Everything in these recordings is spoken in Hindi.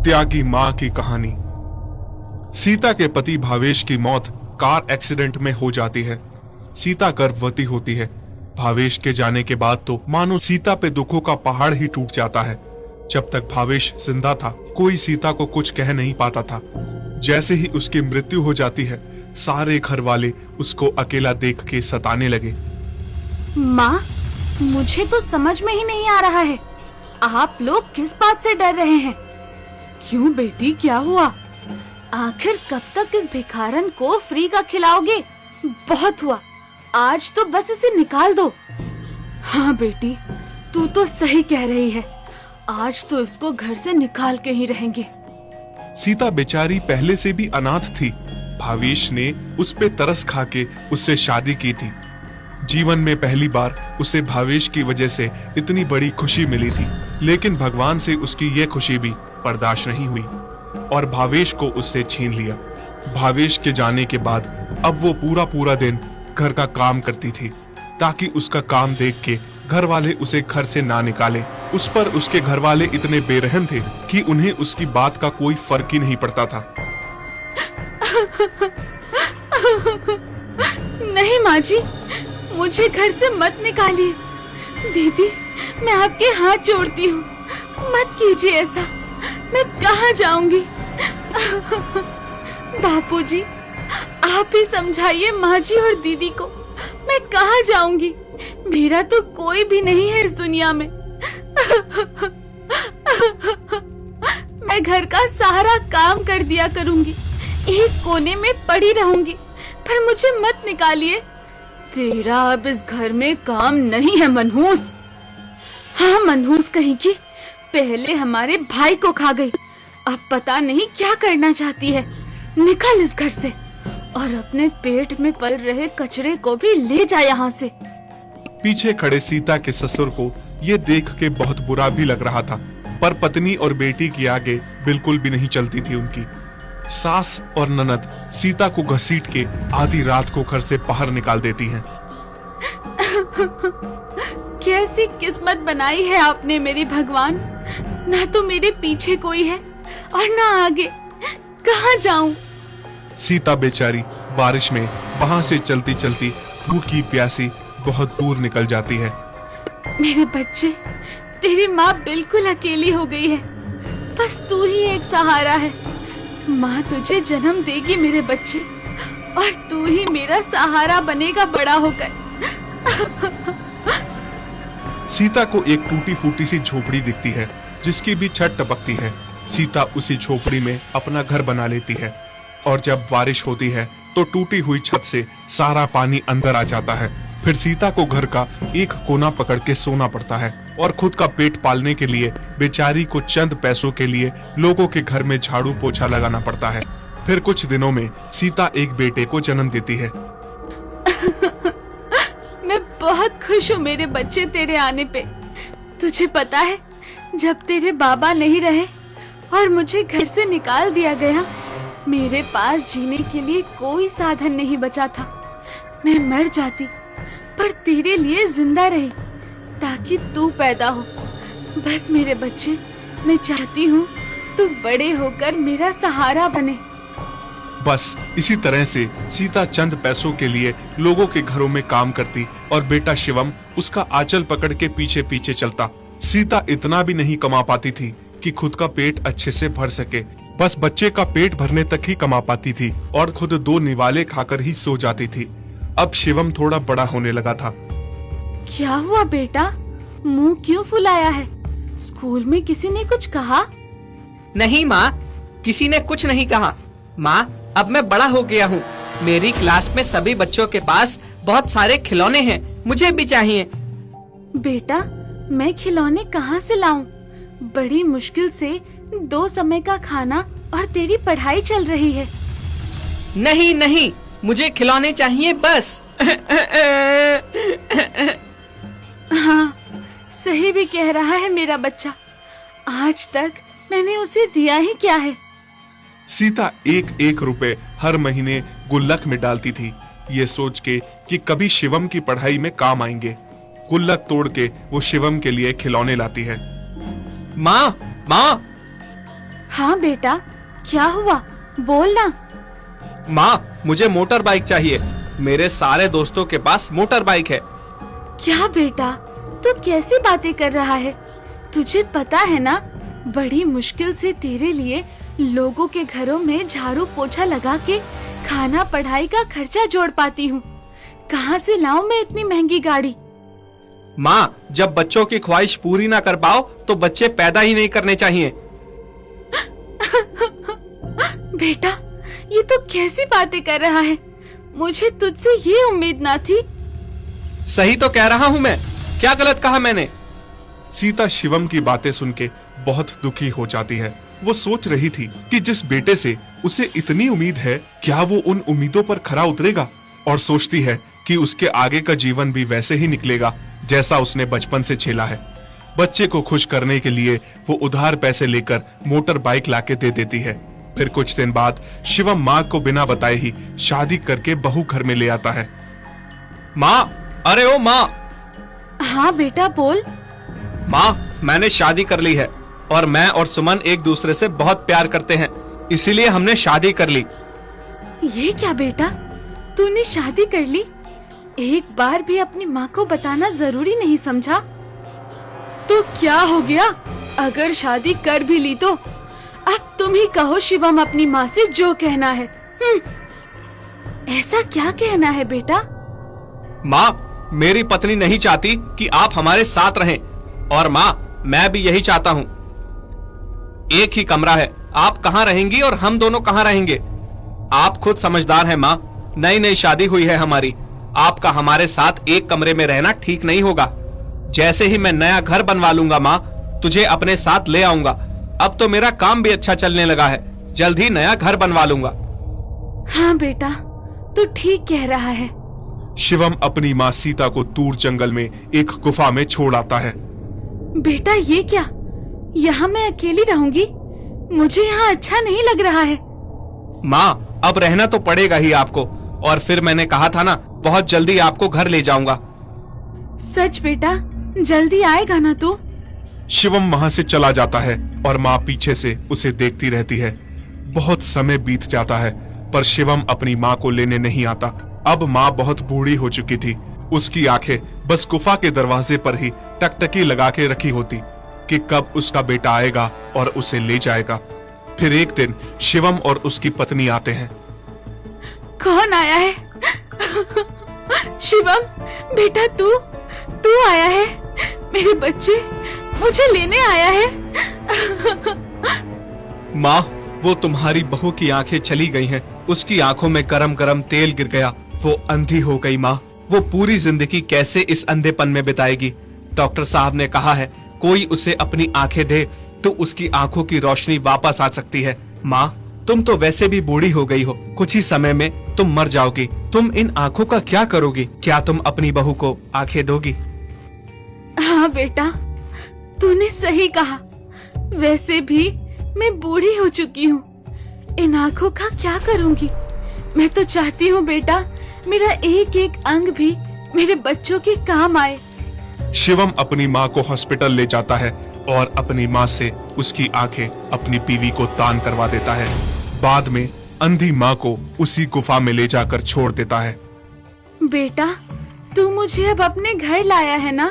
त्यागी माँ की कहानी। सीता के पति भावेश की मौत कार एक्सीडेंट में हो जाती है। सीता गर्भवती होती है। भावेश के जाने के बाद तो मानो सीता पे दुखों का पहाड़ ही टूट जाता है। जब तक भावेश जिंदा था कोई सीता को कुछ कह नहीं पाता था। जैसे ही उसकी मृत्यु हो जाती है सारे घर वाले उसको अकेला देख के सताने लगे। माँ, मुझे तो समझ में ही नहीं आ रहा है, आप लोग किस बात से डर रहे हैं? क्यों बेटी, क्या हुआ? आखिर कब तक इस भिखारन को फ्री का खिलाओगे? बहुत हुआ, आज तो बस इसे निकाल दो। हाँ बेटी, तू तो सही कह रही है, आज तो इसको घर से निकाल के ही रहेंगे। सीता बेचारी पहले से भी अनाथ थी। भावेश ने उस पे तरस खा के उससे शादी की थी। जीवन में पहली बार उसे भावेश की वजह से इतनी बड़ी खुशी मिली थी, लेकिन भगवान से उसकी ये खुशी भी बर्दाश्त नहीं हुई और भावेश को उससे छीन लिया। भावेश के जाने के बाद अब वो पूरा दिन घर का काम करती थी ताकि उसका काम देख के घर वाले उसे घर से ना निकाले। उस पर उसके घर वाले इतने बेरहम थे कि उन्हें उसकी बात का कोई फर्क ही नहीं पड़ता था। नहीं माँ जी, मुझे घर से मत निकालिए। दीदी, मैं आपके हाथ जोड़ती हूँ, मत कीजिए ऐसा। मैं कहाँ जाऊंगी? बापूजी, आप ही समझाइए माँ जी और दीदी को, मैं कहाँ जाऊंगी? मेरा तो कोई भी नहीं है इस दुनिया में। मैं घर का सारा काम कर दिया करूंगी, एक कोने में पड़ी रहूंगी, पर मुझे मत निकालिए। तेरा अब इस घर में काम नहीं है मनहूस। हाँ, मनहूस कहीं की, पहले हमारे भाई को खा गई, अब पता नहीं क्या करना चाहती है। निकल इस घर से और अपने पेट में पल रहे कचरे को भी ले जा यहाँ से। पीछे खड़े सीता के ससुर को ये देख के बहुत बुरा भी लग रहा था, पर पत्नी और बेटी की आगे बिल्कुल भी नहीं चलती थी उनकी। सास और ननद सीता को घसीट के आधी रात को घर से बाहर निकाल देती हैं। कैसी किस्मत बनाई है आपने मेरी भगवान, ना तो मेरे पीछे कोई है और ना आगे। कहाँ जाऊं? सीता बेचारी बारिश में वहां से चलती चलती भूखी प्यासी बहुत दूर निकल जाती है। मेरे बच्चे, तेरी माँ बिल्कुल अकेली हो गई है, बस तू ही एक सहारा है। माँ तुझे जन्म देगी मेरे बच्चे, और तू ही मेरा सहारा बनेगा बड़ा होकर। सीता को एक टूटी फूटी सी झोपड़ी दिखती है जिसकी भी छत टपकती है। सीता उसी झोपड़ी में अपना घर बना लेती है और जब बारिश होती है तो टूटी हुई छत से सारा पानी अंदर आ जाता है। फिर सीता को घर का एक कोना पकड़ के सोना पड़ता है और खुद का पेट पालने के लिए बेचारी को चंद पैसों के लिए लोगों के घर में झाड़ू पोछा लगाना पड़ता है। फिर कुछ दिनों में सीता एक बेटे को जन्म देती है। मैं बहुत खुश हूँ मेरे बच्चे तेरे आने पे। तुझे पता है, जब तेरे बाबा नहीं रहे और मुझे घर से निकाल दिया गया, मेरे पास जीने के लिए कोई साधन नहीं बचा था। मैं मर जाती पर तेरे लिए जिंदा रही ताकि तू पैदा हो। बस मेरे बच्चे, मैं चाहती हूँ तू बड़े होकर मेरा सहारा बने। बस इसी तरह से सीता चंद पैसों के लिए लोगों के घरों में काम करती और बेटा शिवम उसका आंचल पकड़ के पीछे पीछे चलता। सीता इतना भी नहीं कमा पाती थी कि खुद का पेट अच्छे से भर सके, बस बच्चे का पेट भरने तक ही कमा पाती थी और खुद 2 निवाले खाकर ही सो जाती थी। अब शिवम थोड़ा बड़ा होने लगा था। क्या हुआ बेटा, मुंह क्यों फुलाया है? स्कूल में किसी ने कुछ कहा? नहीं माँ, किसी ने कुछ नहीं कहा। माँ, अब मैं बड़ा हो गया हूँ। मेरी क्लास में सभी बच्चों के पास बहुत सारे खिलौने हैं, मुझे भी चाहिए। बेटा, मैं खिलौने कहाँ से लाऊं? बड़ी मुश्किल से 2 समय का खाना और तेरी पढ़ाई चल रही है। नहीं नहीं, मुझे खिलौने चाहिए बस। हाँ, सही भी कह रहा है मेरा बच्चा। आज तक मैंने उसे दिया ही क्या है? सीता 1-1 रुपए हर महीने गुल्लक में डालती थी, ये सोच के कि कभी शिवम की पढ़ाई में काम आएंगे। गुल्लक तोड़ के वो शिवम के लिए खिलौने लाती है। माँ, माँ, हाँ बेटा, क्या हुआ, बोल ना। माँ, मुझे मोटर बाइक चाहिए। मेरे सारे दोस्तों के पास मोटर बाइक है। क्या बेटा, तू कैसी बातें कर रहा है? तुझे पता है ना, बड़ी मुश्किल से तेरे लिए लोगों के घरों में झाड़ू पोछा लगा के खाना पढ़ाई का खर्चा जोड़ पाती हूँ। कहाँ से लाऊं मैं इतनी महंगी गाड़ी? माँ, जब बच्चों की ख्वाहिश पूरी ना कर पाओ तो बच्चे पैदा ही नहीं करने चाहिए। बेटा, ये तो कैसी बातें कर रहा है? मुझे तुझसे ये उम्मीद ना थी। सही तो कह रहा हूँ मैं, क्या गलत कहा मैंने? सीता शिवम की बातें सुन के बहुत दुखी हो जाती है। वो सोच रही थी कि जिस बेटे से उसे इतनी उम्मीद है, क्या वो उन उम्मीदों पर खरा उतरेगा, और सोचती है कि उसके आगे का जीवन भी वैसे ही निकलेगा जैसा उसने बचपन से झेला है। बच्चे को खुश करने के लिए वो उधार पैसे लेकर मोटर बाइक लाके दे देती है। फिर कुछ दिन बाद शिवम माँ को बिना बताए ही शादी करके बहू घर में ले आता है। माँ, अरे ओ माँ। हाँ बेटा, बोल। माँ, मैंने शादी कर ली है और मैं और सुमन एक दूसरे से बहुत प्यार करते हैं, इसीलिए हमने शादी कर ली। ये क्या बेटा, तूने शादी कर ली? एक बार भी अपनी माँ को बताना जरूरी नहीं समझा? तो क्या हो गया, अगर शादी कर भी ली तो? अब तुम ही कहो शिवम अपनी माँ से जो कहना है। ऐसा क्या कहना है बेटा? माँ, मेरी पत्नी नहीं चाहती कि आप हमारे साथ रहें, और माँ, मैं भी यही चाहता हूँ। एक ही कमरा है, आप कहाँ रहेंगी और हम दोनों कहाँ रहेंगे? आप खुद समझदार हैं माँ, नई नई शादी हुई है हमारी। आपका हमारे साथ एक कमरे में रहना ठीक नहीं होगा। जैसे ही मैं नया घर बनवा लूंगा माँ, तुझे अपने साथ ले आऊंगा। अब तो मेरा काम भी अच्छा चलने लगा है, जल्द ही नया घर बनवा लूंगा। हाँ बेटा, तू ठीक कह रहा है। शिवम अपनी माँ सीता को दूर जंगल में एक गुफा में छोड़ आता है। बेटा, ये क्या, यहाँ मैं अकेली रहूंगी? मुझे यहाँ अच्छा नहीं लग रहा है। माँ, अब रहना तो पड़ेगा ही आपको, और फिर मैंने कहा था ना, बहुत जल्दी आपको घर ले जाऊंगा। सच बेटा, जल्दी आएगा ना तू? शिवम वहां से चला जाता है और माँ पीछे से उसे देखती रहती है। बहुत समय बीत जाता है, पर शिवम अपनी माँ को लेने नहीं आता। अब माँ बहुत बूढ़ी हो चुकी थी। उसकी आंखें बस गुफा के दरवाजे पर ही टकटकी लगा के रखी होती कि कब उसका बेटा आएगा और उसे ले जाएगा। फिर एक दिन शिवम और उसकी पत्नी आते हैं। कौन आया है? शिवम बेटा, तू आया है? मेरे बच्चे, मुझे लेने आया है? माँ, वो तुम्हारी बहू की आंखें चली गई हैं। उसकी आंखों में गरम गरम तेल गिर गया, वो अंधी हो गई। माँ, वो पूरी जिंदगी कैसे इस अंधेपन में बिताएगी? डॉक्टर साहब ने कहा है, कोई उसे अपनी आंखें दे तो उसकी आंखों की रोशनी वापस आ सकती है। माँ, तुम तो वैसे भी बूढ़ी हो गई हो, कुछ ही समय में तुम मर जाओगी। तुम इन आंखों का क्या करोगी? क्या तुम अपनी बहू को आंखें दोगी? हाँ बेटा, तूने सही कहा। वैसे भी मैं बूढ़ी हो चुकी हूँ, इन आंखों का क्या करूँगी? मैं तो चाहती हूँ बेटा, मेरा एक एक अंग भी मेरे बच्चों के काम आए। शिवम अपनी माँ को हॉस्पिटल ले जाता है और अपनी माँ से उसकी आंखें अपनी बीवी को दान करवा देता है। बाद में अंधी माँ को उसी गुफा में ले जाकर छोड़ देता है। बेटा, तू मुझे अब अपने घर लाया है ना?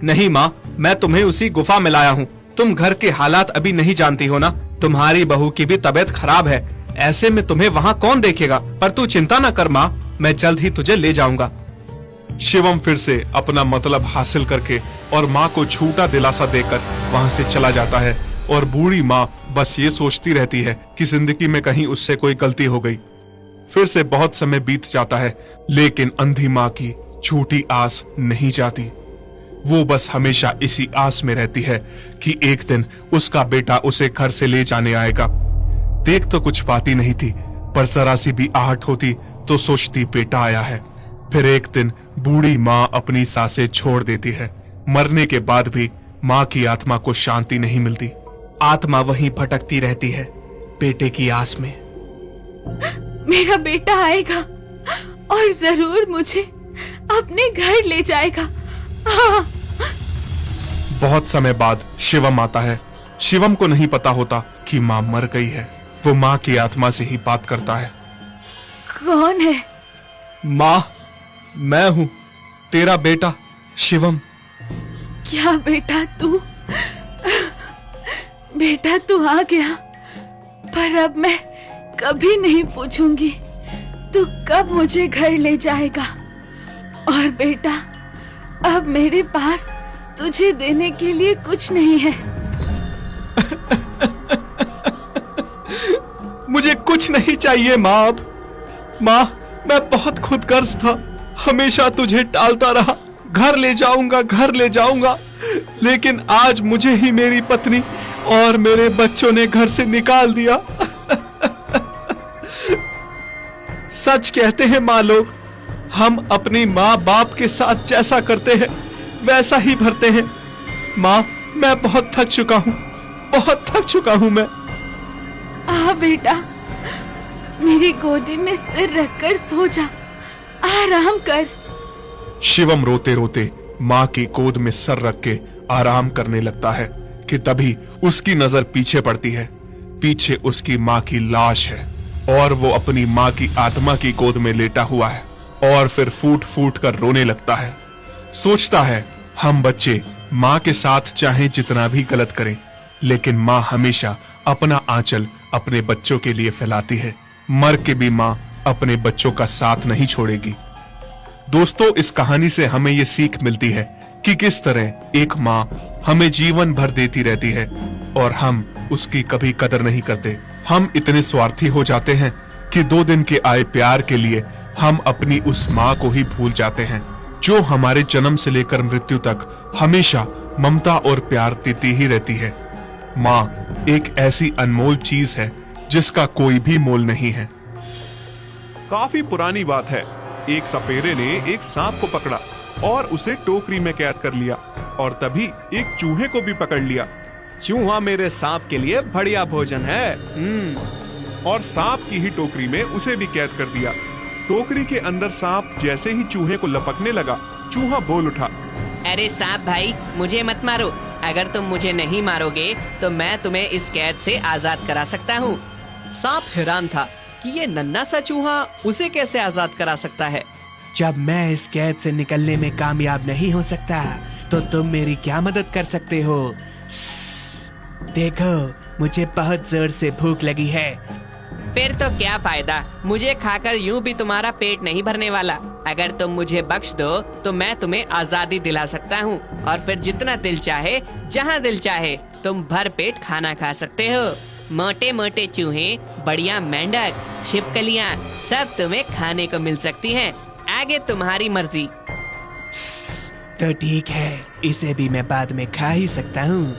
नहीं माँ, मैं तुम्हें उसी गुफा में लाया हूँ। तुम घर के हालात अभी नहीं जानती हो ना। तुम्हारी बहू की भी तबीयत खराब है, ऐसे में तुम्हें वहाँ कौन देखेगा? पर तू चिंता न कर माँ, मैं जल्द ही तुझे ले जाऊंगा। शिवम फिर से अपना मतलब हासिल करके और माँ को झूठा दिलासा देकर वहाँ से चला जाता है, और बूढ़ी माँ बस ये सोचती रहती है कि जिंदगी में कहीं उससे कोई गलती हो गई। फिर से बहुत समय बीत जाता है, लेकिन अंधी माँ की झूठी आस नहीं जाती। वो बस हमेशा इसी आस में रहती है कि एक दिन उसका बेटा उसे घर से ले जाने आएगा। देख तो कुछ पाती नहीं थी, पर जरा सी भी आहट होती तो सोचती बेटा आया है। फिर एक दिन बूढ़ी माँ अपनी सांसें छोड़ देती है। मरने के बाद भी माँ की आत्मा को शांति नहीं मिलती। आत्मा वहीं भटकती रहती है, बेटे की आस में। मेरा बेटा आएगा और जरूर मुझे अपने घर ले जाएगा। हाँ। बहुत समय बाद शिवम आता है शिवम को नहीं पता होता कि माँ मर गई है। वो माँ की आत्मा से ही बात करता है। कौन है? माँ, मैं हूँ तेरा बेटा शिवम। क्या बेटा तू? बेटा तू आ गया, पर अब मैं कभी नहीं पूछूंगी तू कब मुझे घर ले जाएगा। और बेटा, अब मेरे पास तुझे देने के लिए कुछ नहीं है। मुझे कुछ नहीं चाहिए माँ अब। माँ, मैं बहुत खुदगर्ज था, हमेशा तुझे टालता रहा। घर ले जाऊंगा, घर ले जाऊंगा, लेकिन आज मुझे ही मेरी पत्नी और मेरे बच्चों ने घर से निकाल दिया। सच कहते हैं माँ लोग, हम अपनी माँ बाप के साथ जैसा करते हैं वैसा ही भरते हैं। माँ, मैं बहुत थक चुका हूँ, बहुत थक चुका हूँ मैं। आ बेटा, मेरी गोदी में सिर रखकर सो जा, आराम कर। शिवम रोते रोते माँ की गोद में सर रख के आराम करने लगता है कि तभी उसकी नजर पीछे पड़ती है। पीछे उसकी माँ की लाश है और वो अपनी माँ की आत्मा की गोद में लेटा हुआ है और फिर फूट फूट कर रोने लगता है। सोचता है, हम बच्चे माँ के साथ चाहे जितना भी गलत करें, लेकिन माँ हमेशा अपना आंचल अपने बच्चों के लिए फैलाती है। मर के भी माँ अपने बच्चों का साथ नहीं छोड़ेगी। दोस्तों, इस कहानी से हमें ये सीख मिलती है कि किस तरह एक माँ हमें जीवन भर देती रहती है और हम उसकी कभी कदर नहीं करते। हम इतने स्वार्थी हो जाते हैं कि 2 दिन के आए प्यार के लिए हम अपनी उस माँ को ही भूल जाते हैं, जो हमारे जन्म से लेकर मृत्यु तक हमेशा ममता और प्यार देती ही रहती है। माँ एक ऐसी अनमोल चीज है जिसका कोई भी मोल नहीं है। काफी पुरानी बात है। एक सपेरे ने एक सांप को पकड़ा और उसे टोकरी में कैद कर लिया और तभी एक चूहे को भी पकड़ लिया। चूहा मेरे सांप के लिए बढ़िया भोजन है। और सांप की ही टोकरी में उसे भी कैद कर दिया। टोकरी के अंदर सांप जैसे ही चूहे को लपकने लगा, चूहा बोल उठा, अरे सांप भाई, मुझे मत मारो। अगर तुम मुझे नहीं मारोगे तो मैं तुम्हें इस कैद से आजाद करा सकता हूँ। सांप हैरान था कि ये नन्हा सा चूहा उसे कैसे आजाद करा सकता है। जब मैं इस कैद से निकलने में कामयाब नहीं हो सकता तो तुम मेरी क्या मदद कर सकते हो? देखो, मुझे बहुत जोर से भूख लगी है। फिर तो क्या फायदा, मुझे खाकर यूं भी तुम्हारा पेट नहीं भरने वाला। अगर तुम मुझे बख्श दो तो मैं तुम्हें आजादी दिला सकता हूँ और फिर जितना दिल चाहे, जहाँ दिल चाहे, तुम भर पेट खाना खा सकते हो। मोटे मोटे चूहे, बढ़िया मेंढक, छिपकलियाँ, सब तुम्हें खाने को मिल सकती हैं। आगे तुम्हारी मर्जी। तो ठीक है, इसे भी मैं बाद में खा ही सकता हूँ।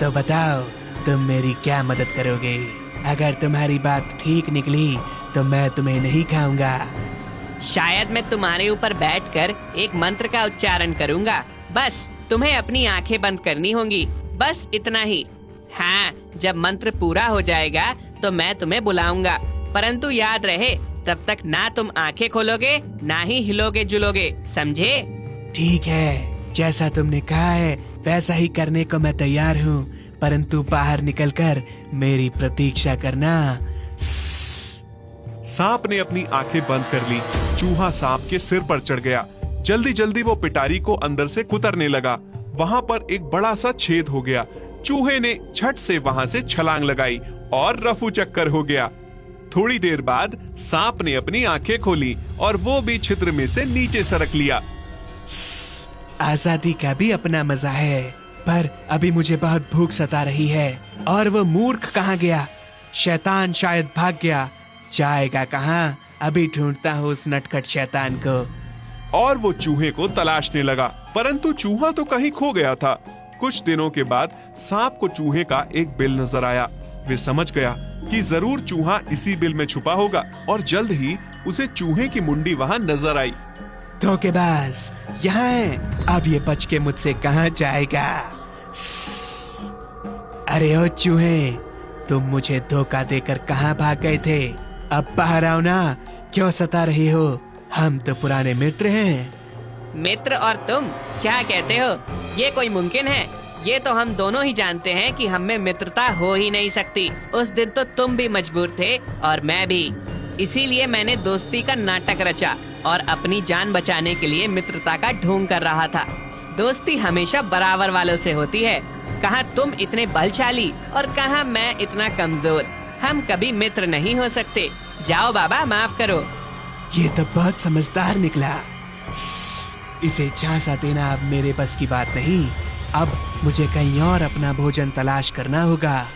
तो बताओ, तुम मेरी क्या मदद करोगे? अगर तुम्हारी बात ठीक निकली तो मैं तुम्हें नहीं खाऊंगा। शायद मैं तुम्हारे ऊपर बैठकर एक मंत्र का उच्चारण करूंगा। बस तुम्हें अपनी आंखें बंद करनी होंगी, बस इतना ही। हाँ, जब मंत्र पूरा हो जाएगा तो मैं तुम्हें बुलाऊंगा, परंतु याद रहे, तब तक ना तुम आंखें खोलोगे ना ही हिलोगे जुलोगे, समझे? ठीक है, जैसा तुमने कहा है वैसा ही करने को मैं तैयार हूँ, परंतु बाहर निकलकर मेरी प्रतीक्षा करना। सांप ने अपनी आंखें बंद कर ली। चूहा सांप के सिर पर चढ़ गया। जल्दी जल्दी वो पिटारी को अंदर से कुतरने लगा। वहाँ पर एक बड़ा सा छेद हो गया। चूहे ने झट से वहाँ से छलांग लगाई और रफू चक्कर हो गया। थोड़ी देर बाद सांप ने अपनी आंखें खोली और वो भी छिद्र में से नीचे सरक लिया। आजादी का भी अपना मजा है, पर अभी मुझे बहुत भूख सता रही है। और वो मूर्ख कहाँ गया? शैतान शायद भाग गया। जाएगा कहाँ? अभी ढूंढता हूँ उस नटखट शैतान को। और वो चूहे को तलाशने लगा, परंतु चूहा तो कहीं खो गया था। कुछ दिनों के बाद सांप को चूहे का एक बिल नजर आया। वे समझ गया कि जरूर चूहा इसी बिल में छुपा होगा और जल्द ही उसे चूहे की मुंडी वहाँ नजर आई। धोखेबाज, यहाँ है। अब ये बच के मुझसे कहाँ जाएगा? अरे ओ चूहे, तुम मुझे धोखा देकर कहाँ भाग गए थे? अब बाहर आओ ना, क्यों सता रहे हो? हम तो पुराने मित्र हैं। मित्र और तुम क्या कहते हो? ये कोई मुमकिन है? ये तो हम दोनों ही जानते हैं कि हम में मित्रता हो ही नहीं सकती। उस दिन तो तुम भी मजबूर थे और मैं भी, इसीलिए मैंने दोस्ती का नाटक रचा और अपनी जान बचाने के लिए मित्रता का ढोंग कर रहा था। दोस्ती हमेशा बराबर वालों से होती है। कहाँ तुम इतने बलशाली और कहाँ मैं इतना कमजोर। हम कभी मित्र नहीं हो सकते। जाओ बाबा, माफ करो। ये तो बहुत समझदार निकला। इसे झांसा देना अब मेरे बस की बात नहीं। अब मुझे कहीं और अपना भोजन तलाश करना होगा।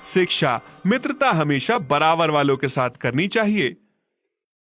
शिक्षा, मित्रता हमेशा बराबर वालों के साथ करनी चाहिए।